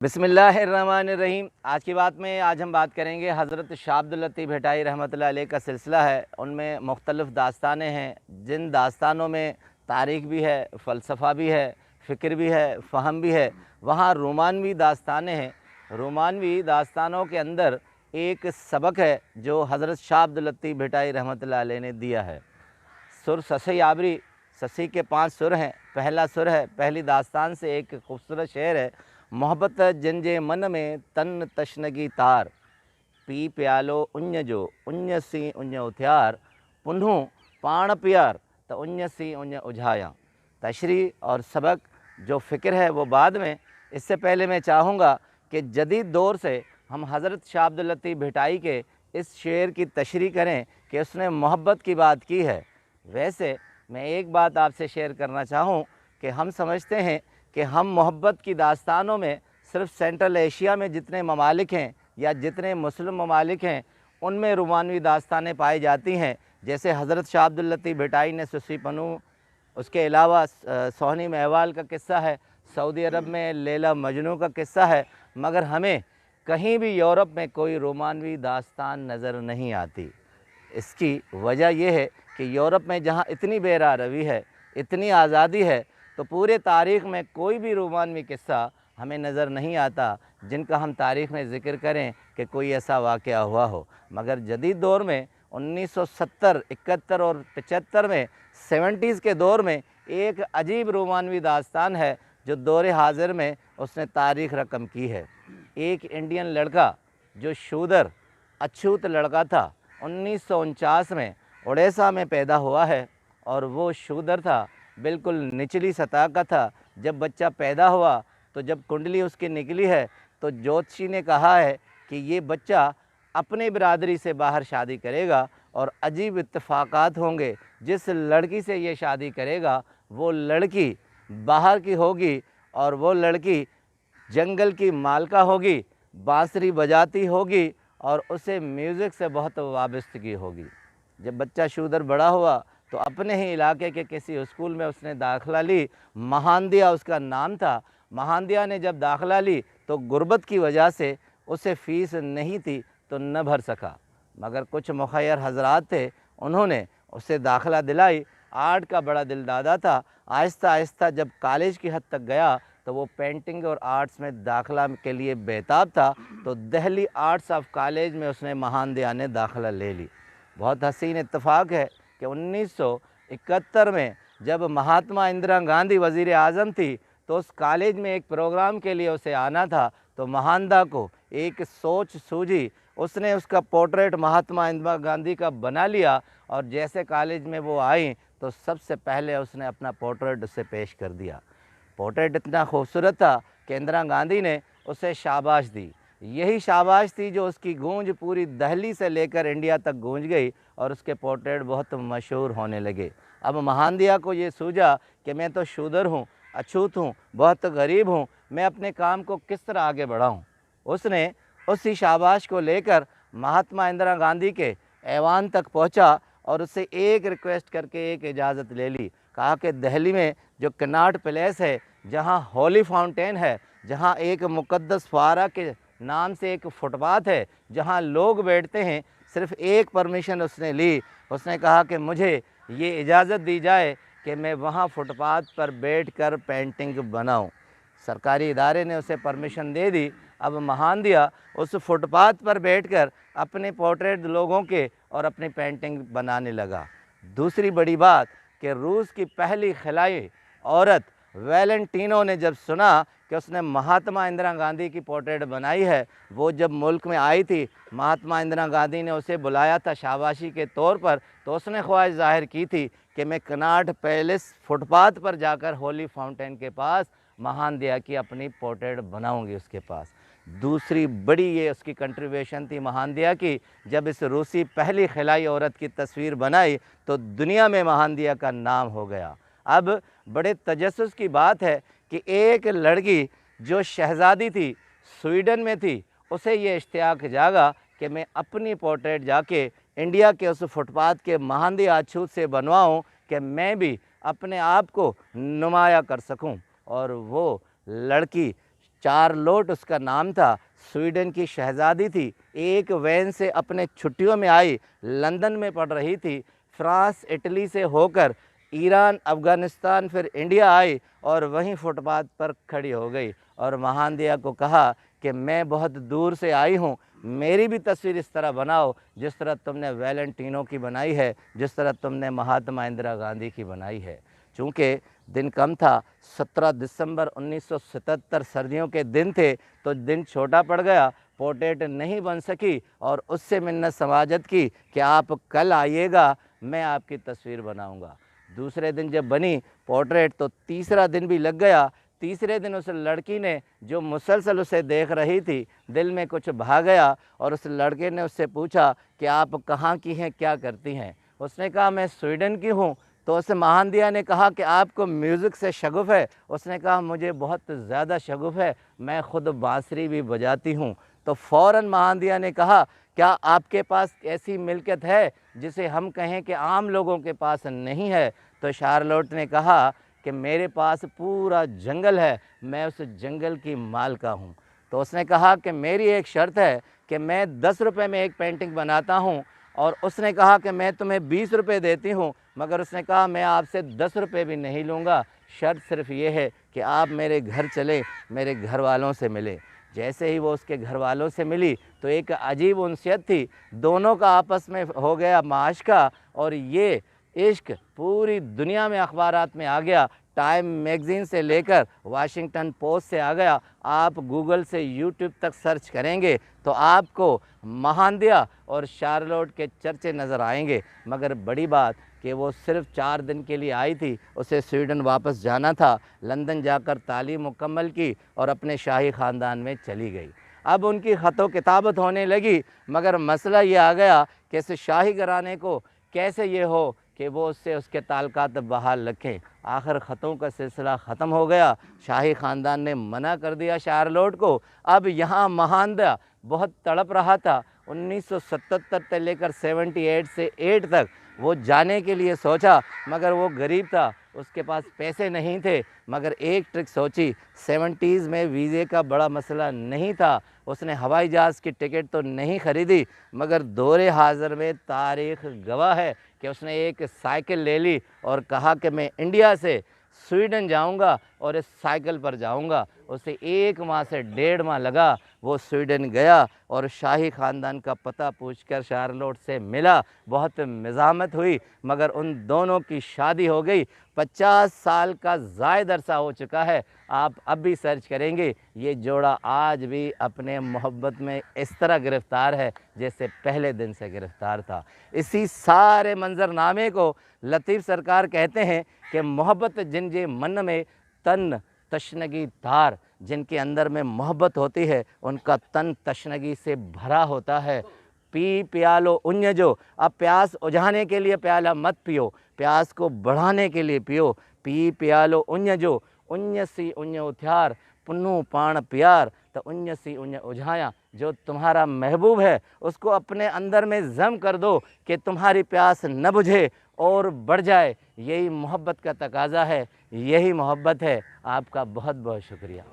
बिस्मिल्लाहिर्रहमानिर्रहीम। आज की बात में हम बात करेंगे हज़रत शाह अब्दुल लतीफ़ भटाई रहमतुल्लाह अलैह का सिलसिला है। उनमें मुख्तलिफ़ दास्तानें हैं, जिन दास्तानों में तारीख़ भी है, फ़लसफ़ा भी है, फ़िक्र भी है, फ़हम भी है। वहाँ रोमानवी दास्तानें हैं। रोमानवी दास्तानों के अंदर एक सबक है जो हज़रत शाह अब्दुल लतीफ़ भटाई रहमतुल्लाह अलैह ने दिया है। सुर ससी आबरी, ससी के 5 सुर हैं। पहला सुर है, पहली दास्तान से एक खूबसूरत शेर है। मोहब्बत जंजे मन में तन तशनगी तार, पी प्यालो उञ जो उञ सी उञ उथियार, पुन्हू पाण पियार तो उञ सी उञ उझाया। तशरी और सबक जो फ़िक्र है वो बाद में। इससे पहले मैं चाहूँगा कि जदीद दौर से हम हज़रत शाह अब्दुल लतीफ़ भटाई के इस शेर की तशरी करें कि उसने मोहब्बत की बात की है। वैसे मैं एक बात आपसे शेयर करना चाहूँ कि हम समझते हैं कि हम मोहब्बत की दास्तानों में सिर्फ़ सेंट्रल एशिया में जितने ममालिक हैं या जितने मुस्लिम ममालिक हैं उनमें रोमानवी दास्तानें पाई जाती हैं। जैसे हज़रत शाह अब्दुल लतीफ़ भटाई ने सुसी पनू, उसके अलावा सोहनी महवाल का किस्सा है, सऊदी अरब में लैला मजनू का किस्सा है, मगर हमें कहीं भी यूरोप में कोई रोमानवी दास्तान नज़र नहीं आती। इसकी वजह यह है कि यूरोप में जहाँ इतनी बेरारवी है, इतनी आज़ादी है, तो पूरे तारीख़ में कोई भी रोमानवी किस्सा हमें नज़र नहीं आता जिनका हम तारीख़ में ज़िक्र करें कि कोई ऐसा वाक़या हुआ हो। मगर जदीद दौर में 1970, 71 और 75 में 70s के दौर में एक अजीब रोमानवी दास्तान है जो दौर हाज़िर में उसने तारीख़ रकम की है। एक इंडियन लड़का जो शूदर अछूत लड़का था, 1949 में उड़ीसा में पैदा हुआ है और वो शूदर था, बिल्कुल निचली सतह का था। जब बच्चा पैदा हुआ तो जब कुंडली उसकी निकली है तो ज्योतिषी ने कहा है कि ये बच्चा अपने बिरादरी से बाहर शादी करेगा और अजीब इत्तेफाकात होंगे। जिस लड़की से ये शादी करेगा वो लड़की बाहर की होगी और वो लड़की जंगल की मालका होगी, बांसुरी बजाती होगी और उसे म्यूज़िक से बहुत वाबस्तगी होगी। जब बच्चा शूदर बड़ा हुआ तो अपने ही इलाके के किसी स्कूल में उसने दाखिला ली। महांदिया उसका नाम था। महांदिया ने जब दाखिला ली तो गुर्बत की वजह से उसे फ़ीस नहीं थी तो न भर सका, मगर कुछ मुखय्यर हजरात थे, उन्होंने उसे दाखिला दिलाई। आर्ट का बड़ा दिलदादा था। आहिस्ता आहिस्ता जब कॉलेज की हद तक गया तो वो पेंटिंग और आर्ट्स में दाखिला के लिए बेताब था, तो दिल्ली आर्ट्स ऑफ कॉलेज में उसने महांदिया ने दाखिला ले ली। बहुत हसीन इत्तेफाक है कि 1971 में जब महात्मा इंदिरा गांधी वज़ीर आज़म थी तो उस कॉलेज में एक प्रोग्राम के लिए उसे आना था, तो महांदा को एक सोच सूझी, उसने उसका पोर्ट्रेट महात्मा इंदिरा गांधी का बना लिया और जैसे कॉलेज में वो आई तो सबसे पहले उसने अपना पोर्ट्रेट उससे पेश कर दिया। पोर्ट्रेट इतना खूबसूरत था कि इंदिरा गांधी ने उसे शाबाश दी। यही शाबाश थी जो उसकी गूंज पूरी दिल्ली से लेकर इंडिया तक गूंज गई और उसके पोर्ट्रेट बहुत मशहूर होने लगे। अब महांदिया को ये सूझा कि मैं तो शूदर हूँ, अछूत हूँ, बहुत गरीब हूँ, मैं अपने काम को किस तरह आगे बढ़ाऊँ। उसने उसी शाबाश को लेकर महात्मा इंदिरा गांधी के ऐवान तक पहुँचा और उससे एक रिक्वेस्ट करके एक इजाज़त ले ली। कहा कि दिल्ली में जो कनॉट पैलेस है, जहाँ होली फाउंटेन है, जहाँ एक मुक़द्दस फुआरा के नाम से एक फुटपाथ है जहाँ लोग बैठते हैं, सिर्फ़ एक परमिशन उसने ली। उसने कहा कि मुझे ये इजाज़त दी जाए कि मैं वहाँ फुटपाथ पर बैठकर पेंटिंग बनाऊँ। सरकारी इदारे ने उसे परमिशन दे दी। अब महांदिया उस फुटपाथ पर बैठकर अपने पोर्ट्रेट लोगों के और अपनी पेंटिंग बनाने लगा। दूसरी बड़ी बात कि रूस की पहली खिलाई औरत वैलेंटिनो ने जब सुना कि उसने महात्मा इंदिरा गांधी की पोर्ट्रेट बनाई है, वो जब मुल्क में आई थी, महात्मा इंदिरा गांधी ने उसे बुलाया था शाबाशी के तौर पर, तो उसने ख्वाहिश जाहिर की थी कि मैं कनॉट पैलेस फुटपाथ पर जाकर होली फाउंटेन के पास महांदिया की अपनी पोर्ट्रेट बनाऊंगी उसके पास। दूसरी बड़ी ये उसकी कंट्रीब्यूशन थी महांदिया की, जब इस रूसी पहली खिलाई औरत की तस्वीर बनाई तो दुनिया में महांदिया का नाम हो गया। अब बड़े तजस्सुस की बात है कि एक लड़की जो शहज़ादी थी, स्वीडन में थी, उसे ये इश्तियाक जागा कि मैं अपनी पोर्ट्रेट जाके इंडिया के उस फुटपाथ के महांदिया अछूत से बनवाऊँ कि मैं भी अपने आप को नुमाया कर सकूँ। और वो लड़की चार्लोट उसका नाम था, स्वीडन की शहज़ादी थी। एक वैन से अपने छुट्टियों में आई, लंदन में पढ़ रही थी। फ्रांस इटली से होकर ईरान, अफ़गानिस्तान, फिर इंडिया आई और वहीं फुटपाथ पर खड़ी हो गई और महानदिया को कहा कि मैं बहुत दूर से आई हूँ, मेरी भी तस्वीर इस तरह बनाओ जिस तरह तुमने वैलेंटिनो की बनाई है, जिस तरह तुमने महात्मा इंदिरा गांधी की बनाई है। चूँकि दिन कम था, 17 दिसंबर 1977 सर्दियों के दिन थे, तो दिन छोटा पड़ गया, पोर्ट्रेट नहीं बन सकी और उससे मिन्नत समाजत की कि आप कल आइएगा, मैं आपकी तस्वीर बनाऊंगा। दूसरे दिन जब बनी पोर्ट्रेट तो तीसरा दिन भी लग गया। तीसरे दिन उस लड़की ने, जो मुसलसल उसे देख रही थी, दिल में कुछ भा गया और उस लड़के ने उससे पूछा कि आप कहाँ की हैं, क्या करती हैं। उसने कहा मैं स्वीडन की हूँ। तो उस महानदिया ने कहा कि आपको म्यूज़िक से शगुफ़ है। उसने कहा मुझे बहुत ज़्यादा शगुफ़ है, मैं ख़ुद बांसुरी भी बजाती हूँ। तो फ़ौरन महानदिया ने कहा क्या आपके पास ऐसी मिल्कियत है जिसे हम कहें कि आम लोगों के पास नहीं है। तो शार्लोट ने कहा कि मेरे पास पूरा जंगल है, मैं उस जंगल की मालिका हूँ। तो उसने कहा कि मेरी एक शर्त है कि मैं 10 रुपये में एक पेंटिंग बनाता हूँ। और उसने कहा कि मैं तुम्हें 20 रुपये देती हूँ, मगर उसने कहा मैं आपसे 10 रुपये भी नहीं लूँगा, शर्त सिर्फ़ ये है कि आप मेरे घर चलें, मेरे घर वालों से मिलें। जैसे ही वो उसके घर वालों से मिली तो एक अजीब उनसियत थी, दोनों का आपस में हो गया माशका और ये इश्क पूरी दुनिया में अखबारात में आ गया। टाइम मैगज़ीन से लेकर वाशिंगटन पोस्ट से आ गया। आप गूगल से यूट्यूब तक सर्च करेंगे तो आपको महानदिया और शार्लोट के चर्चे नज़र आएंगे। मगर बड़ी बात कि वो सिर्फ़ 4 दिन के लिए आई थी, उसे स्वीडन वापस जाना था। लंदन जाकर तालीम मुकम्मल की और अपने शाही ख़ानदान में चली गई। अब उनकी ख़तो किताबत होने लगी, मगर मसला ये आ गया कि इस शाही घराने को कैसे ये हो कि वो उससे उसके ताल्लुकात बहाल रखें। आखिर ख़तों का सिलसिला ख़त्म हो गया, शाही ख़ानदान ने मना कर दिया शार्लोट को। अब यहाँ महानदिया बहुत तड़प रहा था। 1977 से लेकर 78 से 8 तक वो जाने के लिए सोचा, मगर वो गरीब था, उसके पास पैसे नहीं थे। मगर एक ट्रिक सोची, 70s में वीज़े का बड़ा मसला नहीं था। उसने हवाई जहाज़ की टिकट तो नहीं ख़रीदी, मगर दौरे हाज़िर में तारीख़ गवाह है कि उसने एक साइकिल ले ली और कहा कि मैं इंडिया से स्वीडन जाऊंगा और इस साइकिल पर जाऊंगा। उसे 1 माह से 1.5 माह लगा। वो स्वीडन गया और शाही ख़ानदान का पता पूछकर शार्लोट से मिला। बहुत मिज़ामत हुई, मगर उन दोनों की शादी हो गई। 50 साल का ज़ायद अरसा हो चुका है। आप अब भी सर्च करेंगे, ये जोड़ा आज भी अपने मोहब्बत में इस तरह गिरफ़्तार है जैसे पहले दिन से गिरफ़्तार था। इसी सारे मंज़रनामे को लतीफ़ सरकार कहते हैं कि मोहब्बत जिन जे मन में तन तशनगी तार, जिनके अंदर में मोहब्बत होती है उनका तन तशनगी से भरा होता है। पी प्यालो उन्य जो, अब प्यास उझाने के लिए प्याला मत पियो, प्यास को बढ़ाने के लिए पियो। पी प्यालो उन्य जो, उन्य सी उन्य उथ्यार, पुन्नु पाण प्यार, तो उन्य सी उन्य उझाया। जो तुम्हारा महबूब है उसको अपने अंदर में ज़म कर दो कि तुम्हारी प्यास न बुझे और बढ़ जाए। यही मोहब्बत का तकाज़ा है, यही मोहब्बत है। आपका बहुत बहुत शुक्रिया।